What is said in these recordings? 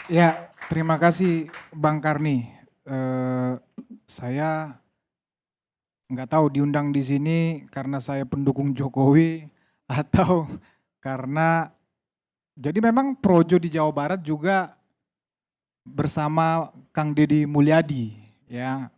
Ya, terima kasih Bang Karni. Eh, saya nggak tahu diundang di sini karena saya pendukung Jokowi atau karena jadi memang Projo di Jawa Barat juga bersama Kang Deddy Mulyadi ya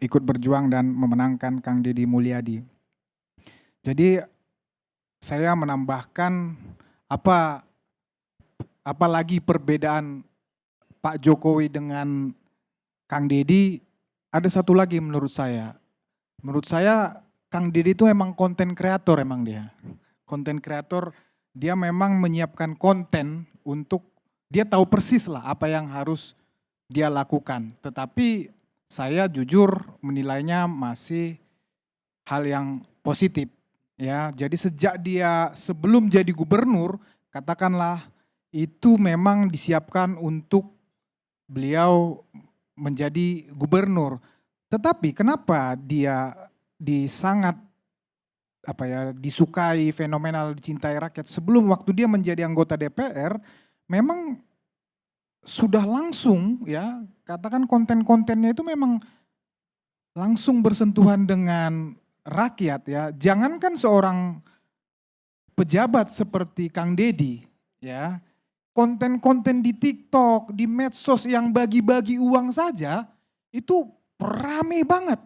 ikut berjuang dan memenangkan Kang Deddy Mulyadi. Jadi saya menambahkan apa apalagi perbedaan Pak Jokowi dengan Kang Deddy, ada satu lagi menurut saya. Menurut saya Kang Deddy itu emang konten kreator emang dia. Konten kreator, dia memang menyiapkan konten untuk dia tahu persis lah apa yang harus dia lakukan. Tetapi saya jujur menilainya masih hal yang positif ya. Jadi sejak dia sebelum jadi gubernur, katakanlah itu memang disiapkan untuk beliau menjadi gubernur. Tetapi kenapa dia sangat apa ya disukai, fenomenal, dicintai rakyat sebelum waktu dia menjadi anggota DPR memang sudah langsung ya katakan konten-kontennya itu memang langsung bersentuhan dengan rakyat ya. Jangankan seorang pejabat seperti Kang Deddy ya, konten-konten di TikTok, di medsos yang bagi-bagi uang saja itu rame banget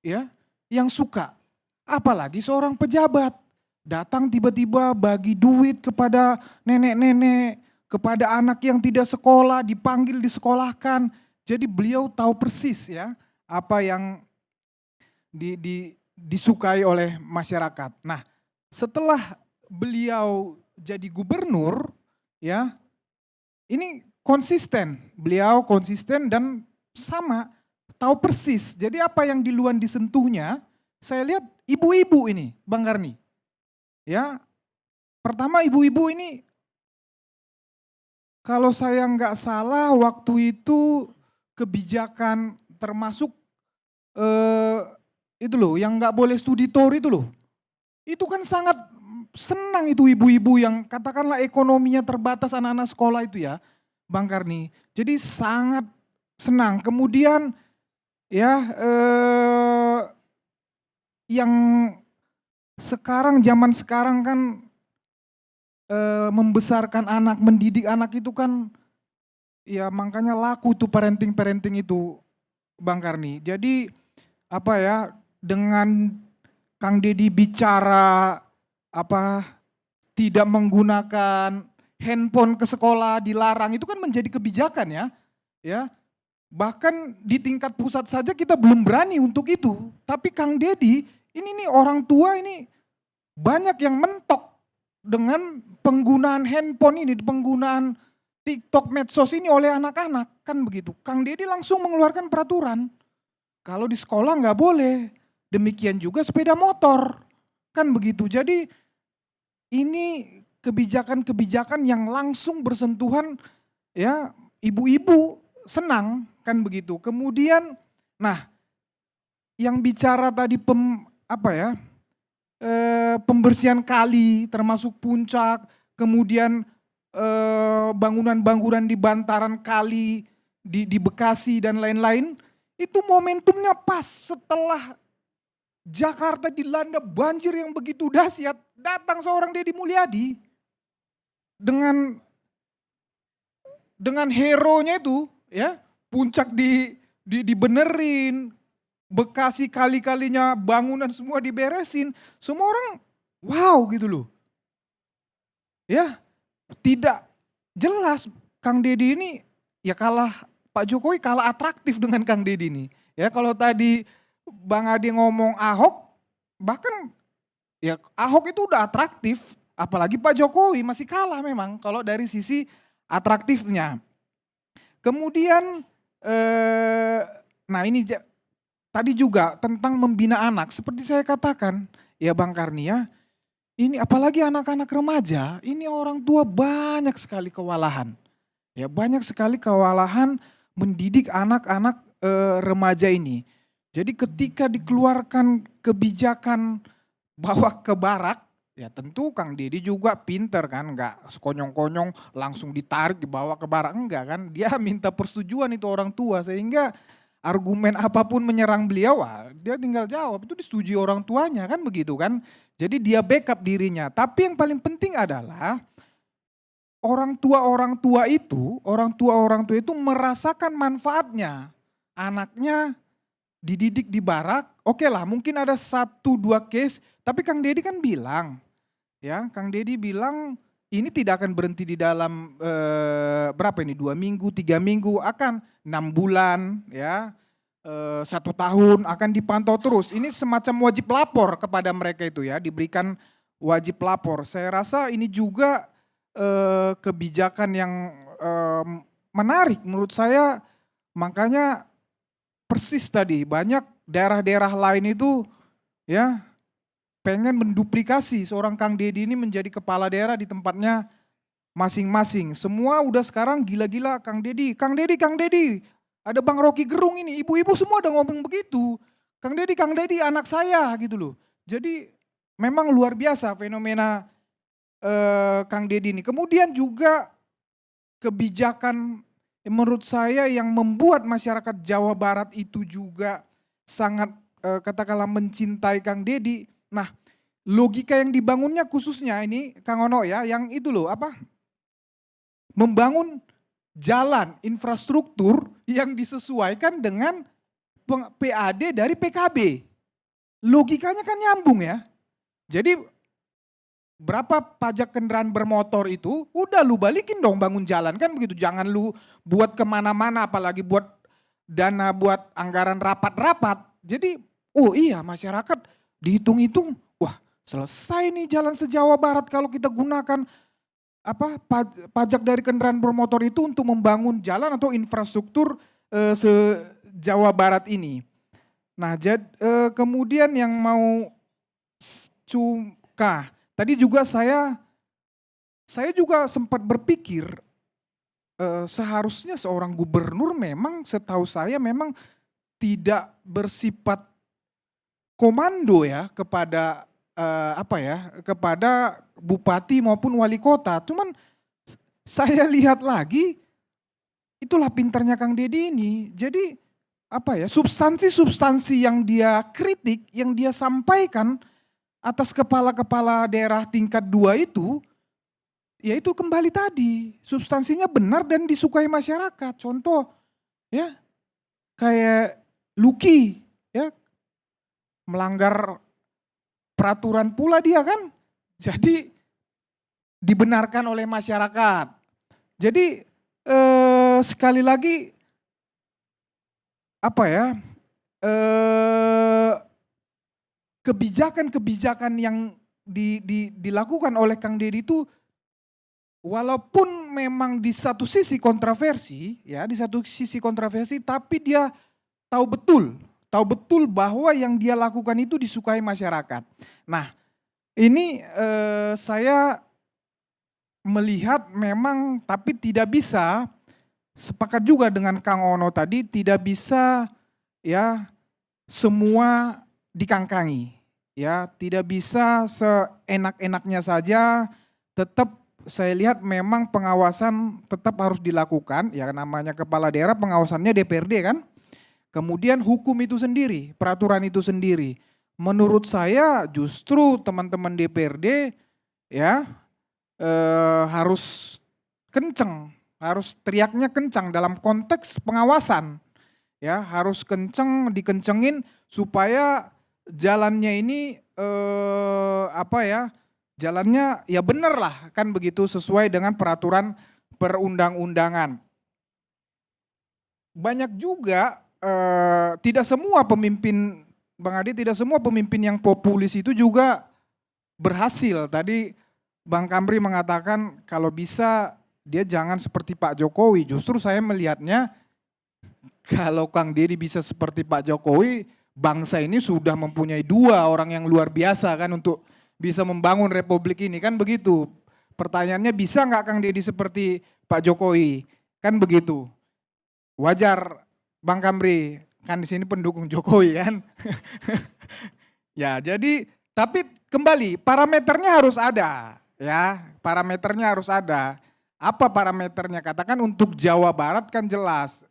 ya yang suka. Apalagi seorang pejabat datang tiba-tiba bagi duit kepada nenek-nenek, kepada anak yang tidak sekolah, dipanggil disekolahkan. Jadi beliau tahu persis ya apa yang disukai oleh masyarakat. Nah, setelah beliau jadi gubernur, ya ini konsisten, beliau konsisten dan sama, tahu persis. Jadi apa yang di luar disentuhnya, saya lihat ibu-ibu ini, Bang Karni. Ya, pertama ibu-ibu ini, kalau saya nggak salah waktu itu kebijakan termasuk eh, itu loh, yang nggak boleh studi tour itu loh. Itu kan sangat senang itu ibu-ibu yang katakanlah ekonominya terbatas anak-anak sekolah itu ya, Bang Karni. Jadi sangat senang. Kemudian ya yang sekarang zaman sekarang kan membesarkan anak, mendidik anak itu kan ya makanya laku tuh parenting-parenting itu Bang Karni. Jadi apa ya dengan Kang Deddy bicara apa tidak menggunakan handphone ke sekolah dilarang itu kan menjadi kebijakan ya. Ya, bahkan di tingkat pusat saja kita belum berani untuk itu. Tapi Kang Deddy ini nih orang tua ini banyak yang mentok dengan penggunaan handphone ini, penggunaan TikTok, medsos ini oleh anak-anak kan begitu. Kang Deddy langsung mengeluarkan peraturan kalau di sekolah nggak boleh. Demikian juga sepeda motor kan begitu. Jadi ini kebijakan-kebijakan yang langsung bersentuhan ya ibu-ibu senang kan begitu. Kemudian nah yang bicara tadi apa ya pembersihan kali termasuk puncak, kemudian bangunan-bangunan di bantaran kali di Bekasi dan lain-lain, itu momentumnya pas setelah Jakarta dilanda banjir yang begitu dahsyat, datang seorang Deddy Mulyadi dengan hero-nya itu ya, puncak dibenerin, Bekasi kali-kalinya bangunan semua diberesin, semua orang wow gitu loh. Ya, tidak jelas Kang Deddy ini ya kalah Pak Jokowi kalah atraktif dengan Kang Deddy ini. Ya kalau tadi Bang Adi ngomong Ahok, bahkan ya Ahok itu udah atraktif, apalagi Pak Jokowi masih kalah memang kalau dari sisi atraktifnya. Kemudian nah ini tadi juga tentang membina anak, seperti saya katakan ya Bang Karni ya, ini apalagi anak-anak remaja, ini orang tua banyak sekali kewalahan. Ya banyak sekali kewalahan mendidik anak-anak remaja ini. Jadi ketika dikeluarkan kebijakan bawa ke barak, Ya tentu Kang Deddy juga pinter kan, nggak sekonyong-konyong langsung ditarik dibawa ke barak, enggak kan. Dia minta persetujuan itu orang tua, sehingga argumen apapun menyerang beliau, dia tinggal jawab itu disetujui orang tuanya kan begitu kan. Jadi dia backup dirinya. Tapi yang paling penting adalah orang tua itu merasakan manfaatnya. Anaknya dididik di barak, oke lah mungkin ada 1-2 case, tapi Kang Deddy kan bilang, ya Kang Deddy bilang ini tidak akan berhenti di dalam berapa ini 2 minggu, 3 minggu, akan 6 bulan, ya 1 tahun akan dipantau terus. Ini semacam wajib lapor kepada mereka itu ya, diberikan wajib lapor. Saya rasa ini juga kebijakan yang menarik menurut saya, makanya persis tadi banyak daerah-daerah lain itu ya pengen menduplikasi seorang Kang Deddy ini menjadi kepala daerah di tempatnya masing-masing. Semua udah sekarang gila-gila Kang Deddy, Kang Deddy, Kang Deddy. Ada Bang Rocky Gerung ini, ibu-ibu semua udah ngomong begitu. Kang Deddy anak saya gitu loh. Jadi memang luar biasa fenomena Kang Deddy ini. Kemudian juga kebijakan menurut saya yang membuat masyarakat Jawa Barat itu juga sangat katakanlah mencintai Kang Deddy. Nah, logika yang dibangunnya khususnya ini Kang Ono ya, yang itu loh apa? Membangun jalan infrastruktur yang disesuaikan dengan PAD dari PKB. Logikanya kan nyambung ya. Jadi berapa pajak kendaraan bermotor itu, udah lu balikin dong bangun jalan kan begitu. Jangan lu buat kemana-mana apalagi buat dana buat anggaran rapat-rapat. Jadi oh iya masyarakat dihitung-hitung, wah selesai nih jalan se-Jawa Barat kalau kita gunakan apa pajak dari kendaraan bermotor itu untuk membangun jalan atau infrastruktur se-Jawa Barat ini. Nah kemudian yang mau tadi juga saya juga sempat berpikir seharusnya seorang gubernur memang setahu saya memang tidak bersifat komando ya kepada kepada bupati maupun wali kota. Cuman saya lihat lagi itulah pintarnya Kang Deddy ini. Jadi substansi-substansi yang dia kritik, yang dia sampaikan atas kepala-kepala daerah tingkat 2 itu, yaitu kembali tadi, substansinya benar dan disukai masyarakat. Contoh, ya kayak Luki, ya melanggar peraturan pula dia kan, jadi dibenarkan oleh masyarakat. Jadi sekali lagi kebijakan-kebijakan yang dilakukan oleh Kang Deddy itu walaupun memang di satu sisi kontroversi, tapi dia tahu betul bahwa yang dia lakukan itu disukai masyarakat. Nah, ini saya melihat memang tapi tidak bisa sepakat juga dengan Kang Ono tadi, tidak bisa ya semua dikangkangi. Ya, tidak bisa seenak-enaknya saja, tetap saya lihat memang pengawasan tetap harus dilakukan, ya namanya kepala daerah pengawasannya DPRD kan. Kemudian hukum itu sendiri, peraturan itu sendiri. Menurut saya justru teman-teman DPRD ya harus kenceng, harus teriaknya kencang dalam konteks pengawasan. Ya, harus dikencengin supaya jalannya ini jalannya ya bener lah kan begitu sesuai dengan peraturan perundang-undangan. Banyak juga tidak semua pemimpin Bang Adi, tidak semua pemimpin yang populis itu juga berhasil. Tadi Bang Kamri mengatakan kalau bisa dia jangan seperti Pak Jokowi. Justru saya melihatnya kalau Kang Deddy bisa seperti Pak Jokowi, bangsa ini sudah mempunyai 2 orang yang luar biasa kan untuk bisa membangun republik ini kan begitu. Pertanyaannya bisa nggak Kang Deddy seperti Pak Jokowi? Kan begitu. Wajar Bang Kamri, kan di sini pendukung Jokowi kan. Ya, jadi tapi kembali parameternya harus ada, ya. Parameternya harus ada. Apa parameternya? Katakan untuk Jawa Barat kan jelas.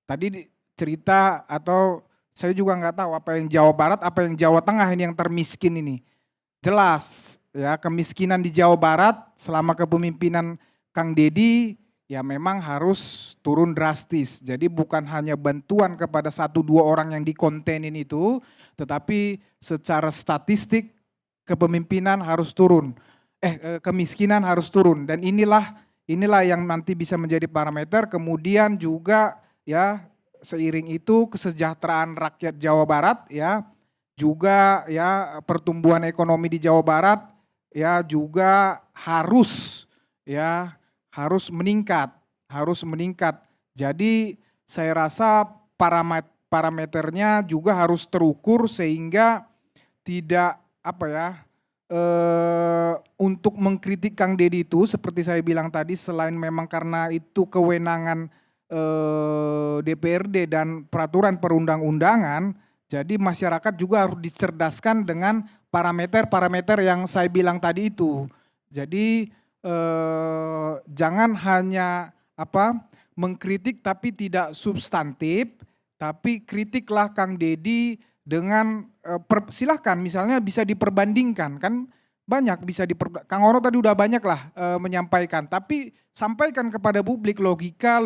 Tadi cerita atau saya juga nggak tahu apa yang Jawa Barat, apa yang Jawa Tengah ini yang termiskin ini. Jelas ya kemiskinan di Jawa Barat selama kepemimpinan Kang Deddy ya memang harus turun drastis. Jadi bukan hanya bantuan kepada 1-2 orang yang dikontenin itu, tetapi secara statistik kepemimpinan harus turun. Kemiskinan harus turun dan inilah yang nanti bisa menjadi parameter. Kemudian juga ya seiring itu kesejahteraan rakyat Jawa Barat ya, juga ya pertumbuhan ekonomi di Jawa Barat ya juga harus meningkat. Jadi saya rasa parameternya juga harus terukur sehingga tidak untuk mengkritik Kang Deddy itu seperti saya bilang tadi, selain memang karena itu kewenangan DPRD dan peraturan perundang-undangan, jadi masyarakat juga harus dicerdaskan dengan parameter-parameter yang saya bilang tadi itu. Jadi jangan hanya mengkritik tapi tidak substantif, tapi kritiklah Kang Deddy dengan silahkan misalnya bisa diperbandingkan, kan banyak bisa Kang Ono tadi udah banyak lah menyampaikan, tapi sampaikan kepada publik logika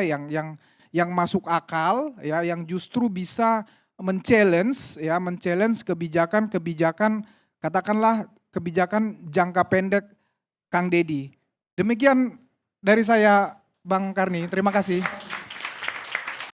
yang masuk akal ya, yang justru bisa men-challenge kebijakan katakanlah kebijakan jangka pendek Kang Deddy. Demikian dari saya Bang Karni, terima kasih.